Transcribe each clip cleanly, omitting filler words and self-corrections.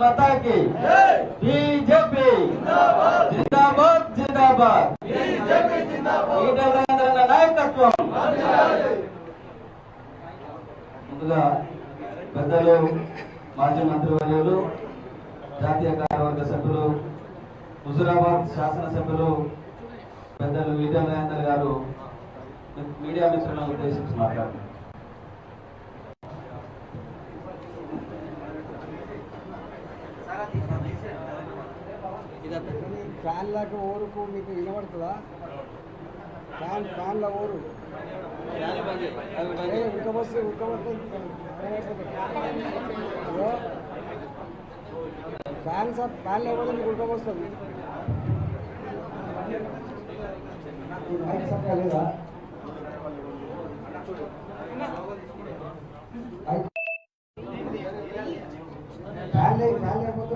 माता की बीजेपी जिंदाबाद जिंदाबाद నాయకత్వం ముందుగా పెద్దలు మాజీ మంత్రివర్యులు జాతీయ కార్యవర్గ సభ్యులు హుజూరాబాద్ శాసనసభ్యులు పెద్దలు ఈటెల రాజేందర్ గారు మీడియా మిత్రులను ఉద్దేశించి మాట్లాడుతున్నారు. ఫ్యాన్ లాగా ఓరుకు మీకు వినబడుతుందా? ఫ్యాన్ల ఓరు ఫ్యాన్ లేకపోతే మీకు ఉడకపోస్తుంది. లేదా ఫ్యాన్ లేకపోతే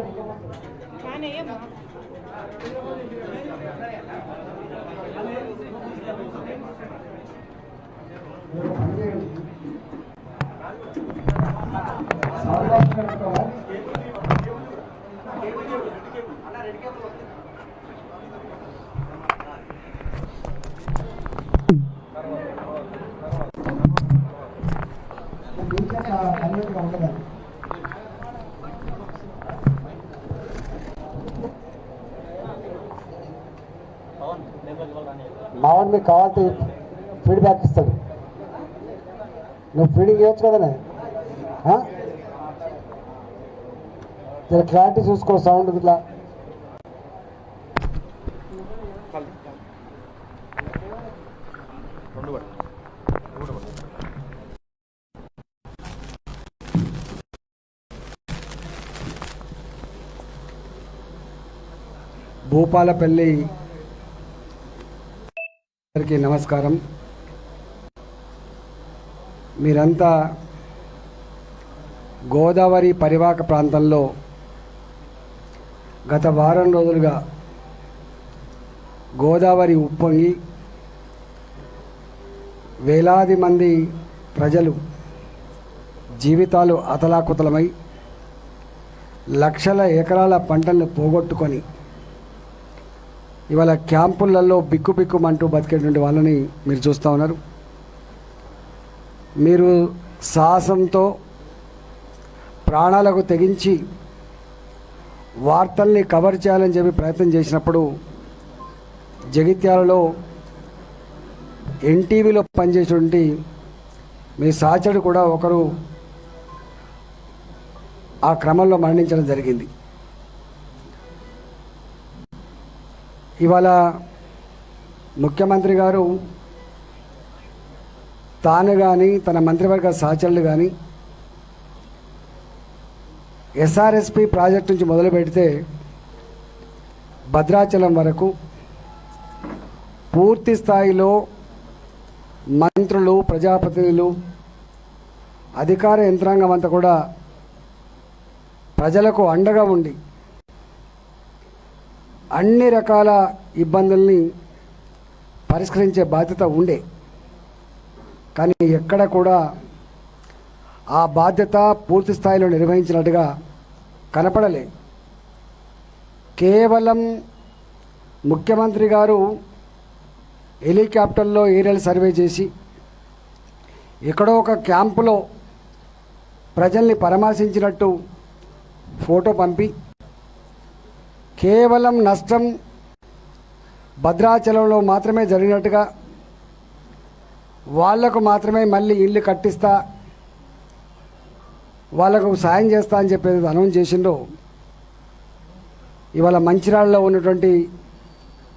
మావాడు మీకు కావాలంటే ఫీడ్బ్యాక్ ఇస్తాడు. నువ్వు ఫీడింగ్ చేయొచ్చు కదనే, క్లారిటీ చూసుకో సౌండ్ ఇట్లా. భూపాలపల్లి అందరికీ నమస్కారం. మీరంతా గోదావరి పరివాహక ప్రాంతంలో గత వారం రోజులుగా గోదావరి ఉప్పొంగి వేలాది మంది ప్రజలు జీవితాలు అతలాకుతలమై లక్షల ఎకరాల పంటలను పోగొట్టుకొని ఇవాళ క్యాంపులలో బిక్కుబిక్కుమంటూ బతికేటువంటి వాళ్ళని మీరు చూస్తూ ఉన్నారు. మీరు సాహసంతో ప్రాణాలకు తెగించి వార్తల్ని కవర్ చేయాలని చెప్పి ప్రయత్నం చేసినప్పుడు జగిత్యాలలో ఎన్టీవీలో పనిచేసేటువంటి మీ సహచరుడు కూడా ఒకరు ఆ క్రమంలో మరణించడం జరిగింది. ఇవాళ ముఖ్యమంత్రి గారు తాను కానీ తన మంత్రివర్గ సహచరులు కానీ ఎస్ఆర్ఎస్పి ప్రాజెక్టు నుంచి మొదలు పెడితే భద్రాచలం వరకు పూర్తి స్థాయిలో మంత్రులు, ప్రజాప్రతినిధులు, అధికార యంత్రాంగం అంతా కూడా ప్రజలకు అండగా ఉండి అన్ని రకాల ఇబ్బందుల్ని పరిష్కరించే బాధ్యత ఉండే. కానీ ఎక్కడ కూడా ఆ బాధ్యత పూర్తి స్థాయిలో నిర్వహించినట్టుగా కనపడలే. కేవలం ముఖ్యమంత్రి గారు హెలికాప్టర్లో ఏరియల్ సర్వే చేసి ఎక్కడో ఒక క్యాంపులో ప్రజల్ని పరామర్శించినట్టు ఫోటో పంపి కేవలం నష్టం భద్రాచలంలో మాత్రమే జరిగినట్టుగా, వాళ్లకు మాత్రమే మళ్ళీ ఇల్లు కట్టిస్తా, వాళ్లకు సాయం చేస్తా అని చెప్పేది అనౌన్స్ చేసిండ్రో, ఇవాళ మంచిర్యాలలో ఉన్నటువంటి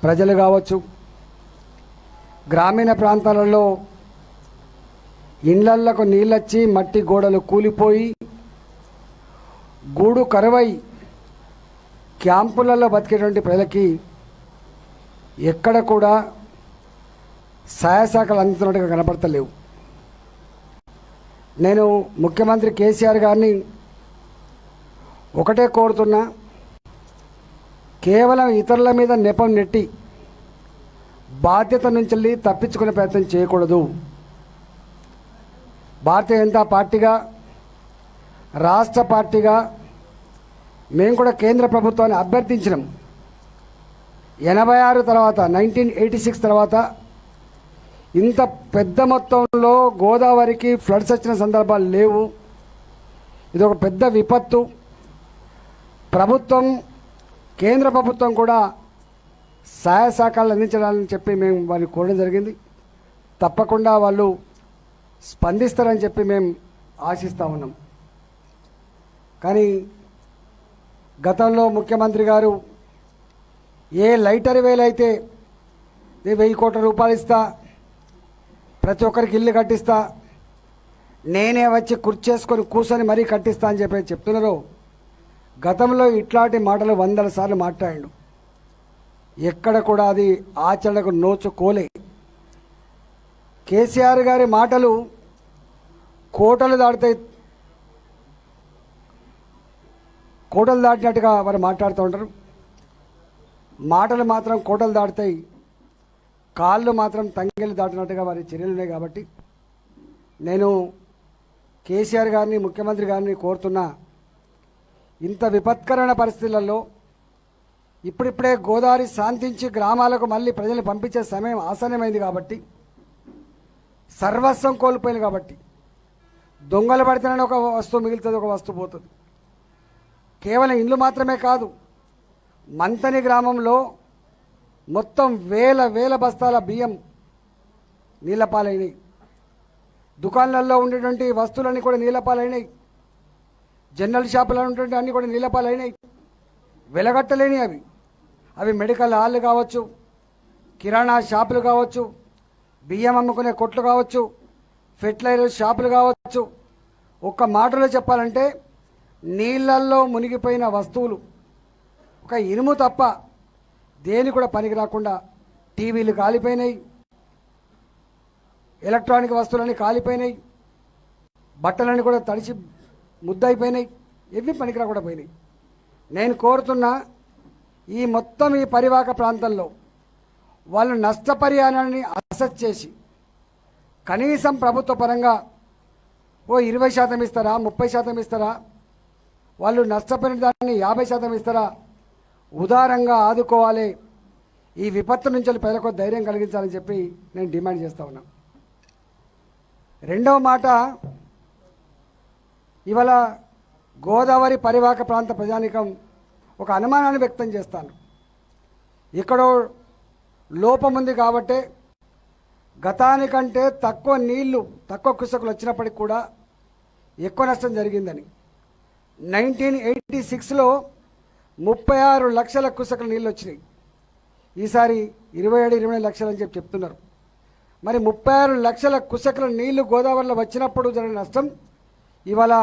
ప్రజలు కావచ్చు, గ్రామీణ ప్రాంతాలలో ఇండ్లకు నీళ్ళొచ్చి మట్టి గోడలు కూలిపోయి గూడు కరువై క్యాంపులలో బతికేటువంటి ప్రజలకి ఎక్కడ కూడా సహాయ శాఖలు అందుతున్నట్టుగా కనపడతలేవు. నేను ముఖ్యమంత్రి కేసీఆర్ గారిని ఒకటే కోరుతున్నా, కేవలం ఇతరుల మీద నెపం నెట్టి బాధ్యత నుంచి తప్పించుకునే ప్రయత్నం చేయకూడదు. భారతీయ జనతా పార్టీగా, రాష్ట్ర పార్టీగా మేము కూడా కేంద్ర ప్రభుత్వాన్ని అభ్యర్థించినాం. 86 తర్వాత 1986 తర్వాత ఇంత పెద్ద మొత్తంలో గోదావరికి ఫ్లడ్స్ వచ్చిన సందర్భాలు లేవు. ఇది ఒక పెద్ద విపత్తు. ప్రభుత్వం, కేంద్ర ప్రభుత్వం కూడా సహాయ సహకారాలు అందించాలని చెప్పి మేము వారిని కోరడం జరిగింది. తప్పకుండా వాళ్ళు స్పందిస్తారని చెప్పి మేము ఆశిస్తూ ఉన్నాం. కానీ గతంలో ముఖ్యమంత్రి గారు ఏ లైటర్ వేలైతే 1000 కోట్ల రూపాయలు ఇస్తా, ప్రతి ఒక్కరికి ఇల్లు కట్టిస్తా, నేనే వచ్చి కుర్చేసుకొని కూర్చొని మరీ కట్టిస్తా అని చెప్పి చెప్తున్నారో, గతంలో ఇట్లాంటి మాటలు 100 సార్లు మాట్లాడాడు. ఎక్కడ కూడా అది ఆచరణకు నోచుకోలే. కేసీఆర్ గారి మాటలు కోటలు దాటుతాయి, కోటలు దాటినట్టుగా వారు మాట్లాడుతూ ఉంటారు. మాటలు మాత్రం కోటలు దాటుతాయి, కాళ్ళు మాత్రం తంగెలు దాటినట్టుగా వారి చర్యలు ఉన్నాయి. కాబట్టి నేను కేసీఆర్ గారిని, ముఖ్యమంత్రి గారిని కోరుతున్నా, ఇంత విపత్కరమైన పరిస్థితులలో ఇప్పుడిప్పుడే గోదావరి శాంతించి గ్రామాలకు మళ్ళీ ప్రజలు పంపించే సమయం ఆసన్నమైంది. కాబట్టి సర్వస్వం కోల్పోయింది. కాబట్టి దొంగలు పడితేనే ఒక వస్తువు మిగులుతుంది, ఒక వస్తువు పోతుంది. కేవలం ఇండ్లు మాత్రమే కాదు, మంతని గ్రామంలో మొత్తం వేల బస్తాల బియ్యం నీళ్ళపాలైనాయి. దుకాణాలలో ఉండేటువంటి వస్తువులన్నీ కూడా నీళ్ళపాలైనాయి. జనరల్ షాపులో ఉన్నటువంటి అన్నీ కూడా నీళ్ళపాలైనాయి. వెలగట్టలేని అవి మెడికల్ హాళ్ళు కావచ్చు, కిరాణా షాపులు కావచ్చు, బియ్యం అమ్ముకునే కొట్లు కావచ్చు, ఫెర్టిలైజర్ షాపులు కావచ్చు. ఒక్క మాటలో చెప్పాలంటే నీళ్ళల్లో మునిగిపోయిన వస్తువులు ఒక ఇనుము తప్ప దేని కూడా పనికి రాకుండా టీవీలు కాలిపోయినాయి, ఎలక్ట్రానిక్ వస్తువులన్నీ కాలిపోయినాయి, బట్టలన్నీ కూడా తడిచి ముద్దయిపోయినాయి, ఏవి పనికి రాకుండా పోయినాయి. నేను కోరుతున్నా, ఈ మొత్తం ఈ పరివాహక ప్రాంతంలో వాళ్ళు నష్టపరిహారాన్ని అసెస్ చేసి కనీసం ప్రభుత్వ పరంగా ఓ 20% ఇస్తారా, 30% ఇస్తారా, వాళ్ళు నష్టపోయిన దాన్ని 50% ఇస్తారా, ఉదారంగా ఆదుకోవాలి. ఈ విపత్తు నుంచి ప్రజలకు ధైర్యం కలిగించాలని చెప్పి నేను డిమాండ్ చేస్తూ ఉన్నా. రెండవ మాట, ఇవాళ గోదావరి పరివాహక ప్రాంత ప్రజానికం ఒక అనుమానాన్ని వ్యక్తం చేస్తాను. ఇక్కడో లోపం ఉంది కాబట్టే గతానికంటే తక్కువ నీళ్లు, తక్కువ కుసకులు వచ్చినప్పటికి కూడా ఎక్కువ నష్టం జరిగిందని. 1986లో 36 లక్షల కుసకుల నీళ్ళు వచ్చినాయి. ఈసారి 27-28 లక్షలు అని చెప్పి చెప్తున్నారు. మరి 36 లక్షల కుసకుల నీళ్లు గోదావరిలో వచ్చినప్పుడు జరిగిన నష్టం ఇవాళ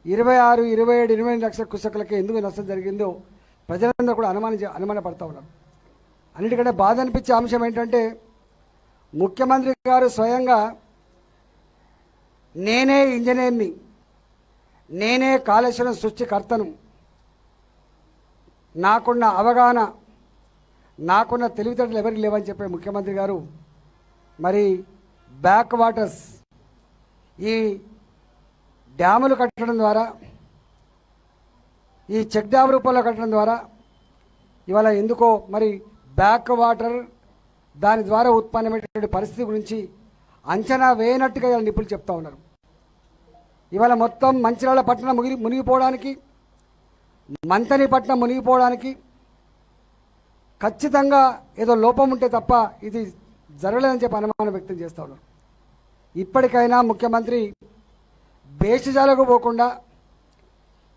26, 27, 28 లక్షల కుసకులకి ఎందుకు నష్టం జరిగిందో ప్రజలందరూ కూడా అనుమానపడతా ఉన్నారు. అన్నిటికంటే బాధ అనిపించే అంశం ఏంటంటే, ముఖ్యమంత్రి గారు స్వయంగా నేనే ఇంజనీర్ని, నేనే కాళేశ్వరం సృష్టికర్తను, నాకున్న అవగాహన, నాకున్న తెలివితేటలు ఎవరికి లేవని చెప్పే ముఖ్యమంత్రి గారు మరి బ్యాక్ వాటర్స్, ఈ డ్యాములు కట్టడం ద్వారా, ఈ చెక్ డ్యామ్ రూపంలో కట్టడం ద్వారా ఇవాళ ఎందుకో మరి బ్యాక్ వాటర్ దాని ద్వారా ఉత్పన్నమైనటువంటి పరిస్థితి గురించి అంచనా వేయనట్టుగా ఇవాళ నిపుణులు చెప్తా ఉన్నారు. ఇవాళ మొత్తం మంచిర్యాల పట్టణం మునిగిపోవడానికి, మంతని పట్టణం మునిగిపోవడానికి ఖచ్చితంగా ఏదో లోపం ఉంటే తప్ప ఇది జరగలేదని చెప్పి అనుమానం వ్యక్తం చేస్తూ ఉన్నారు. ఇప్పటికైనా ముఖ్యమంత్రి బేషజాలకు పోకుండా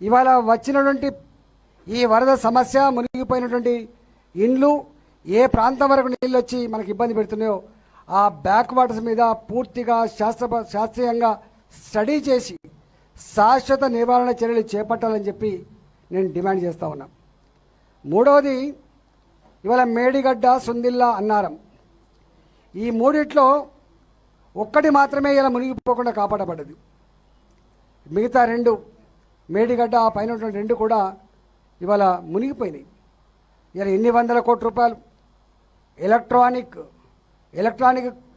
ఇవాళ వచ్చినటువంటి ఈ వరద సమస్య, మునిగిపోయినటువంటి ఇండ్లు, ఏ ప్రాంతం వరకు నీళ్ళు వచ్చి మనకు ఇబ్బంది పెడుతున్నాయో ఆ బ్యాక్ వాటర్స్ మీద పూర్తిగా శాస్త్రీయంగా స్టడీ చేసి శాశ్వత నివారణ చర్యలు చేపట్టాలని చెప్పి నేను డిమాండ్ చేస్తూ ఉన్నా. మూడవది, ఇవాళ మేడిగడ్డ, సుందిల్లా, అన్నారం, ఈ మూడిట్లో ఒక్కటి మాత్రమే ఇలా మునిగిపోకుండా కాపాడబడ్డది. మిగతా రెండు, మేడిగడ్డ ఆ పైన ఉన్నటువంటి రెండు కూడా ఇవాళ మునిగిపోయినాయి. ఇలా ఎన్ని వందల కోట్ల రూపాయలు ఎలక్ట్రానిక్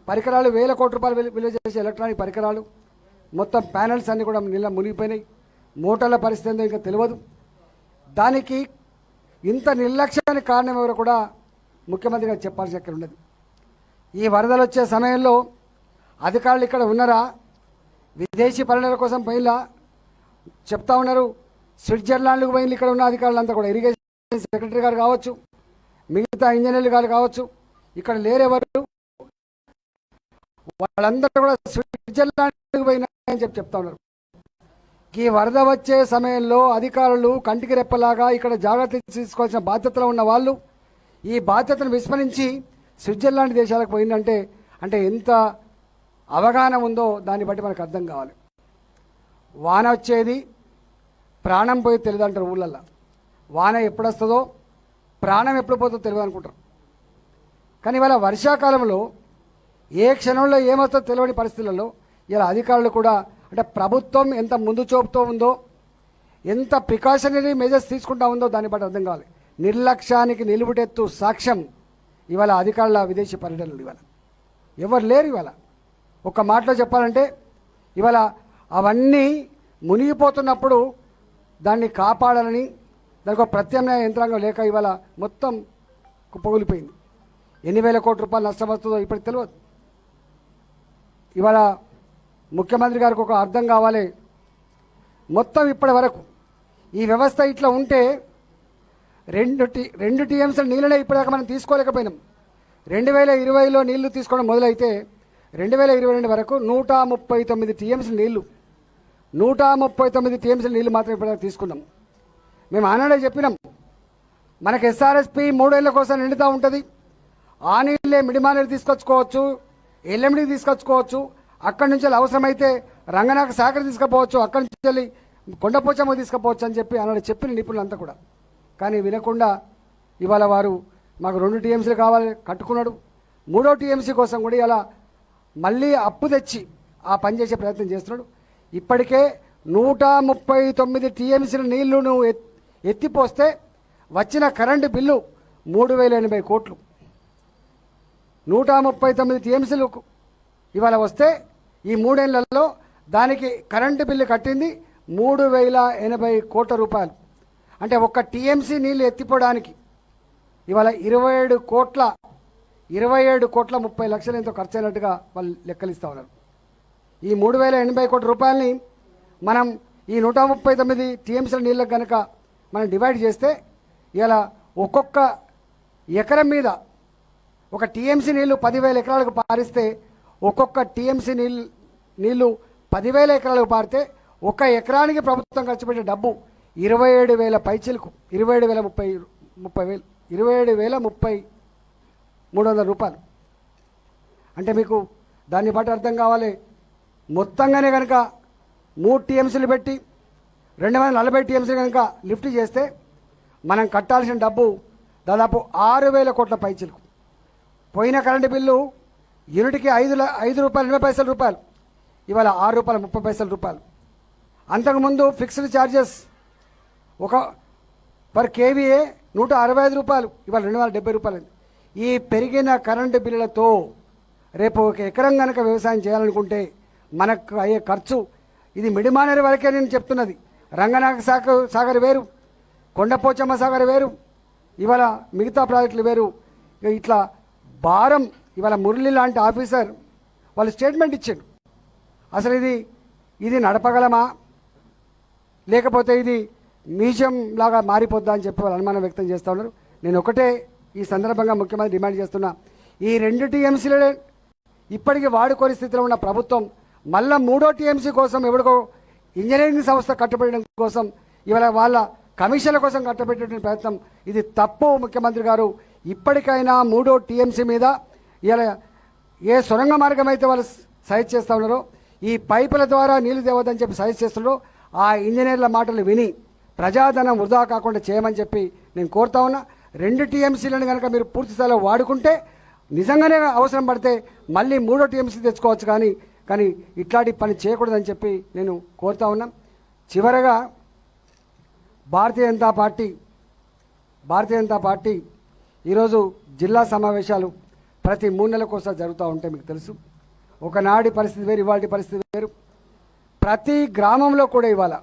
పరికరాలు, 1000 కోట్ల రూపాయలు విలువ చేసే ఎలక్ట్రానిక్ పరికరాలు, మొత్తం ప్యానల్స్ అన్నీ కూడా నీళ్ళ మునిగిపోయినాయి. మోటార్ల పరిస్థితి ఏందో ఇంకా తెలియదు. దానికి ఇంత నిర్లక్ష్యానికి కారణం ఎవరో కూడా ముఖ్యమంత్రి గారు చెప్పాల్సి అక్కడ ఉన్నది. ఈ వరదలు వచ్చే సమయంలో అధికారులు ఇక్కడ ఉన్నారా, విదేశీ పర్యటన కోసం పోయిలా చెప్తా ఉన్నారు. స్విట్జర్లాండ్కు పోయిన ఇక్కడ ఉన్న అధికారులంతా కూడా ఇరిగేషన్ సెక్రటరీ గారు కావచ్చు, మిగతా ఇంజనీర్లు గారు కావచ్చు, ఇక్కడ లేరెవరు, వాళ్ళందరూ కూడా స్విట్జర్లాండ్కు పోయినా అని చెప్తా ఉన్నారు. ఈ వరద వచ్చే సమయంలో అధికారులు కంటికి రెప్పలాగా ఇక్కడ జాగ్రత్త తీసుకోవాల్సిన బాధ్యతలో ఉన్న వాళ్ళు ఈ బాధ్యతను విస్మరించి స్విట్జర్లాండ్ దేశాలకు పోయిందంటే అంటే ఎంత అవగాహన ఉందో దాన్ని బట్టి మనకు అర్థం కావాలి. వాన వచ్చేది ప్రాణం పోయి తెలియదు అంటారు ఊళ్ళల్లో. వాన ఎప్పుడు వస్తుందో ప్రాణం ఎప్పుడు పోతుందో తెలియదు అనుకుంటారు. కానీ ఇవాళ వర్షాకాలంలో ఏ క్షణంలో ఏమొస్తుందో తెలియని పరిస్థితులలో ఇలా అధికారులు కూడా అంటే ప్రభుత్వం ఎంత ముందు చూపుతూ ఉందో, ఎంత ప్రికాషనరీ మెజర్స్ తీసుకుంటా ఉందో దాన్ని బట్టి అర్థం కావాలి. నిర్లక్ష్యానికి నిలువుటెత్తు సాక్ష్యం ఇవాళ అధికారుల విదేశీ పర్యటనలు. ఇవాళ ఎవరు లేరు. ఇవాళ ఒక మాటలో చెప్పాలంటే ఇవాళ అవన్నీ మునిగిపోతున్నప్పుడు దాన్ని కాపాడాలని దానికి ఒక ప్రత్యామ్నాయ యంత్రాంగం లేక ఇవాళ మొత్తం కుప్పగూలిపోయింది. ఎన్ని వేల కోట్ల రూపాయలు నష్టం వస్తుందో ఇప్పటికి తెలియదు. ఇవాళ ముఖ్యమంత్రి గారికి ఒక అర్థం కావాలి. మొత్తం ఇప్పటి వరకు ఈ వ్యవస్థ ఇట్లా ఉంటే రెండు టీఎంసీ నీళ్ళనే ఇప్పటిదాకా మనం తీసుకోలేకపోయినాం. 2020లో నీళ్లు తీసుకోవడం మొదలైతే 2022 వరకు 139 టీఎంసీ నీళ్లు 139 టీఎంసీ నీళ్లు మాత్రం ఇప్పటిదాకా తీసుకున్నాం. మేము ఆనాడే చెప్పినాం, మనకు ఎస్ఆర్ఎస్పి 3 ఏళ్ల కోసం నిండుతూ ఉంటుంది. ఆ నీళ్ళే మిడిమానేరు తీసుకొచ్చుకోవచ్చు, ఎల్ఎండి తీసుకొచ్చుకోవచ్చు, అక్కడి నుంచి అవసరమైతే రంగనాథ సాగర్ తీసుకుపోవచ్చు, అక్కడి నుంచి వెళ్ళి కొండపోచమ్మ తీసుకుపోవచ్చు అని చెప్పి ఆనాడు చెప్పిన నిపుణులంతా కూడా. కానీ వినకుండా ఇవాళ వారు మాకు 2 టీఎంసీలు కావాలి కట్టుకున్నాడు. 3వ టీఎంసీ కోసం కూడా ఇలా మళ్ళీ అప్పు తెచ్చి ఆ పని చేసే ప్రయత్నం చేస్తున్నాడు. ఇప్పటికే 139 టీఎంసీల నీళ్లు నువ్వు ఎత్తిపోస్తే వచ్చిన కరెంటు బిల్లు 3080 కోట్లు. 139 టీఎంసీలు ఇవాళ వస్తే ఈ 3 ఏళ్లలో దానికి కరెంటు బిల్లు కట్టింది 3080 కోట్ల రూపాయలు. అంటే ఒక్క టీఎంసీ నీళ్లు ఎత్తిపోవడానికి ఇవాళ 27 కోట్ల 30 లక్షలు ఎంతో ఖర్చు అయినట్టుగా వాళ్ళు లెక్కలిస్తూ ఉన్నారు. ఈ 3080 కోట్ల రూపాయలని మనం ఈ 139 టీఎంసీల నీళ్ళకు కనుక మనం డివైడ్ చేస్తే ఇలా ఒక్కొక్క ఎకరం మీద ఒక టీఎంసీ నీళ్లు 10,000 ఎకరాలకు పారిస్తే ఒక్కొక్క టీఎంసీ నీళ్లు 10,000 ఎకరాలకు పారితే ఒక ఎకరానికి ప్రభుత్వం ఖర్చు పెట్టే డబ్బు 27,000 పైచిలకు 27,300 రూపాయలు. అంటే మీకు దాన్ని బట్టి అర్థం కావాలి. మొత్తంగానే కనుక 3 టీఎంసీలు పెట్టి 240 టీఎంసీలు కనుక లిఫ్ట్ చేస్తే మనం కట్టాల్సిన డబ్బు దాదాపు 6,000 కోట్ల పైచిలకు. పోయిన కరెంటు బిల్లు యూనిట్కి 5 రూపాయలు 80 రూపాయలు, ఇవాళ 6 రూపాయలు 30 రూపాయలు. అంతకుముందు ఫిక్స్డ్ ఛార్జెస్ ఒక పర్ కేవీఏ 165 రూపాయలు, ఇవాళ 270 రూపాయలు. ఈ పెరిగిన కరెంటు బిల్లులతో రేపు ఒక ఎకరం కనుక వ్యవసాయం చేయాలనుకుంటే మనకు అయ్యే ఖర్చు ఇది మిడిమానేరు వరకే నేను చెప్తున్నది. రంగనాథ సాగర్ వేరు, కొండపోచమ్మ సాగర్ వేరు, ఇవాళ మిగతా ప్రాజెక్టులు వేరు. ఇట్లా భారం ఇవాళ మురళి లాంటి ఆఫీసర్ వాళ్ళు స్టేట్మెంట్ ఇచ్చాడు. అసలు ఇది నడపగలమా లేకపోతే ఇది మ్యూజియం లాగా మారిపోద్దా అని చెప్పి వాళ్ళు అనుమానం వ్యక్తం చేస్తూ ఉన్నారు. నేను ఒకటే ఈ సందర్భంగా ముఖ్యమంత్రి డిమాండ్ చేస్తున్నా, ఈ 2 టీఎంసీలే ఇప్పటికీ వాడుకోని స్థితిలో ఉన్న ప్రభుత్వం మళ్ళా 3వ టీఎంసీ కోసం ఎవరికో ఇంజనీరింగ్ సంస్థ కట్టబెట్టడం కోసం ఇవాళ వాళ్ళ కమిషన్ల కోసం కట్టబెట్టే ప్రయత్నం ఇది తప్పు. ముఖ్యమంత్రి గారు ఇప్పటికైనా 3వ టీఎంసీ మీద ఇలా ఏ సొరంగ మార్గం అయితే వాళ్ళు సజెస్ట్ చేస్తూ ఉన్నారో, ఈ పైపుల ద్వారా నీళ్లు తేవద్దని చెప్పి సజెస్ట్ చేస్తున్నారో ఆ ఇంజనీర్ల మాటలు విని ప్రజాధనం వృధా కాకుండా చేయమని చెప్పి నేను కోరుతా ఉన్నా. 2 టీఎంసీలను కనుక మీరు పూర్తి స్థాయిలో వాడుకుంటే నిజంగానే అవసరం పడితే మళ్ళీ 3వ టీఎంసీ తెచ్చుకోవచ్చు, కానీ ఇట్లాంటి పని చేయకూడదని చెప్పి నేను కోరుతా ఉన్నా. చివరగా భారతీయ జనతా పార్టీ ఈరోజు జిల్లా సమావేశాలు ప్రతి 3 నెలలకోసారి జరుగుతూ ఉంటాయి. మీకు తెలుసు, ఒకనాటి పరిస్థితి వేరు, ఇవాళ పరిస్థితి వేరు. ప్రతి గ్రామంలో కూడా ఇవాళ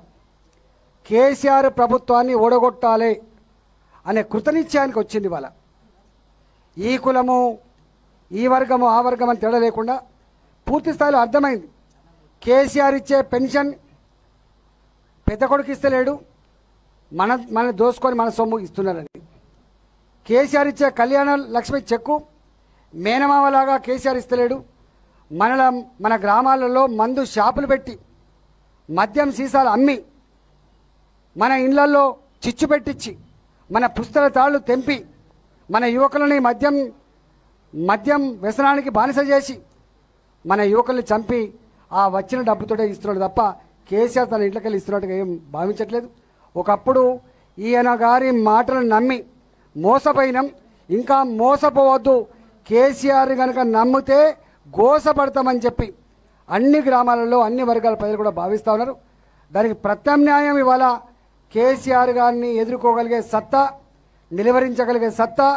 కేసీఆర్ ప్రభుత్వాన్ని ఓడగొట్టాలి అనే కృతనిశ్చయానికి వచ్చింది వాళ్ళ. ఈ కులము ఈ వర్గము ఆ వర్గం అని తేడా లేకుండా పూర్తి స్థాయిలో అర్థమైంది. కేసీఆర్ ఇచ్చే పెన్షన్ పెద్ద కొడుకు ఇస్తలేడు, మన దోసుకొని మన సొమ్ము ఇస్తున్నారని. కేసీఆర్ ఇచ్చే కళ్యాణ లక్ష్మి చెక్కు మేనమావలాగా కేసీఆర్ ఇస్తలేడు, మన గ్రామాలలో మందు షాపులు పెట్టి మద్యం సీసాలు అమ్మి మన ఇళ్లలో చిచ్చు పెట్టించి మన పుస్తల తాళ్ళు తెంపి మన యువకులని మద్యం వ్యసనానికి బానిస చేసి మన యువకుల్ని చంపి ఆ వచ్చిన డబ్బుతోటే ఇస్తున్నాడు తప్ప కేసీఆర్ తన ఇంట్లోకి వెళ్ళి ఇస్తున్నట్టుగా ఏం భావించట్లేదు. ఒకప్పుడు ఈయన గారి మాటలను నమ్మి మోసపోయినాం, ఇంకా మోసపోవద్దు, కేసీఆర్ కనుక నమ్మితే గోసపడతామని చెప్పి అన్ని గ్రామాలలో అన్ని వర్గాల ప్రజలు కూడా భావిస్తూ ఉన్నారు. దానికి ప్రత్యామ్నాయం ఇవాళ కేసీఆర్ గారిని ఎదుర్కోగలిగే సత్తా, నిలువరించగలిగే సత్తా,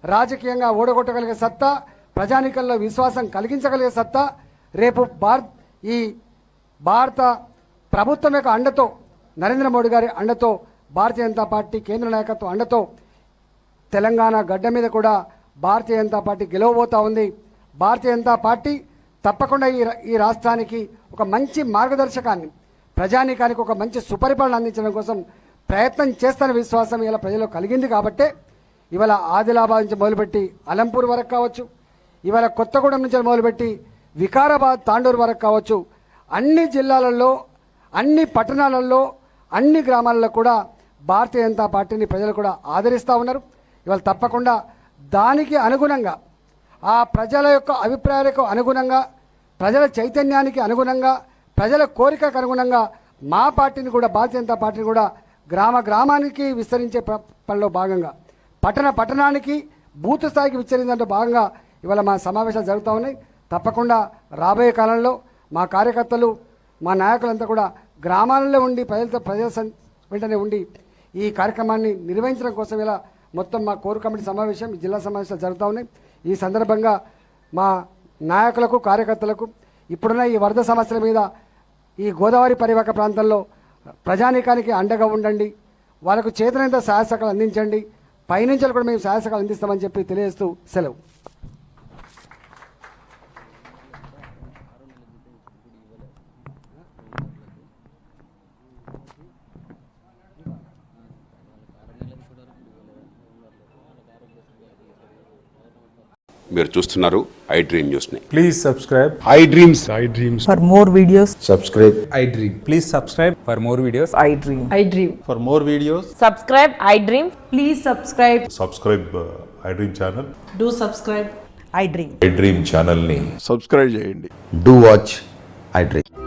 రాజకీయంగా ఓడగొట్టగలిగే సత్తా, ప్రజానీకంలో విశ్వాసం కలిగించగలిగే సత్తా రేపు ఈ భారత ప్రభుత్వం యొక్క అండతో, నరేంద్ర మోడీ గారి అండతో, భారతీయ జనతా పార్టీ కేంద్ర నాయకత్వం అండతో తెలంగాణ గడ్డ మీద కూడా భారతీయ జనతా పార్టీ గెలవబోతా ఉంది. భారతీయ జనతా పార్టీ తప్పకుండా ఈ రాష్ట్రానికి ఒక మంచి మార్గదర్శకాన్ని, ప్రజానీకానికి ఒక మంచి సుపరిపాలన అందించడం కోసం ప్రయత్నం చేస్తున్న విశ్వాసం ఇలా ప్రజల్లో కలిగింది. కాబట్టే ఇవాళ ఆదిలాబాద్ నుంచి మొదలుపెట్టి అలంపూర్ వరకు కావచ్చు, ఇవాళ కొత్తగూడెం నుంచి మొదలుపెట్టి వికారాబాద్ తాండూరు వరకు కావచ్చు, అన్ని జిల్లాలలో అన్ని పట్టణాలలో అన్ని గ్రామాలలో కూడా భారతీయ జనతా పార్టీని ప్రజలు కూడా ఆదరిస్తూ ఉన్నారు. ఇవాళ తప్పకుండా దానికి అనుగుణంగా, ఆ ప్రజల యొక్క అభిప్రాయాలకు అనుగుణంగా, ప్రజల చైతన్యానికి అనుగుణంగా, ప్రజల కోరికకు అనుగుణంగా మా పార్టీని కూడా, భారతీయ జనతా పార్టీని కూడా గ్రామానికి విస్తరించే పనిలో భాగంగా, పట్టణానికి బూత్ స్థాయికి విస్తరించడంలో భాగంగా ఇవాళ మా సమావేశాలు జరుగుతూ ఉన్నాయి. తప్పకుండా రాబోయే కాలంలో మా కార్యకర్తలు, మా నాయకులంతా కూడా గ్రామాలలో ఉండి ప్రజల వెంటనే ఉండి ఈ కార్యక్రమాన్ని నిర్వహించడం కోసం ఇలా మొత్తం మా కోర్ కమిటీ సమావేశం, జిల్లా సమావేశాలు జరుగుతూ ఉన్నాయి. ఈ సందర్భంగా మా నాయకులకు, కార్యకర్తలకు ఇప్పుడున్న ఈ వరద సమస్యల మీద ఈ గోదావరి పరివాహక ప్రాంతంలో ప్రజానీకానికి అండగా ఉండండి, వాళ్ళకు చేతనంత సహాయ సహకారాలు అందించండి, పైనుంచి కూడా మేము సహాయ సహకారాలు అందిస్తామని చెప్పి తెలియజేస్తూ సెలవు. మీరు చూస్తున్నారు ఐ డ్రీమ్ న్యూస్ ని. Please subscribe I dreams. For more videos, subscribe I dream. please subscribe For more videos, I dream. I dream. for more videos. Subscribe, I dream. Please subscribe. Subscribe I dream channel. Do subscribe. I dream. I dream ఛానల్ని subscribe చేయండి. Do watch I Dream.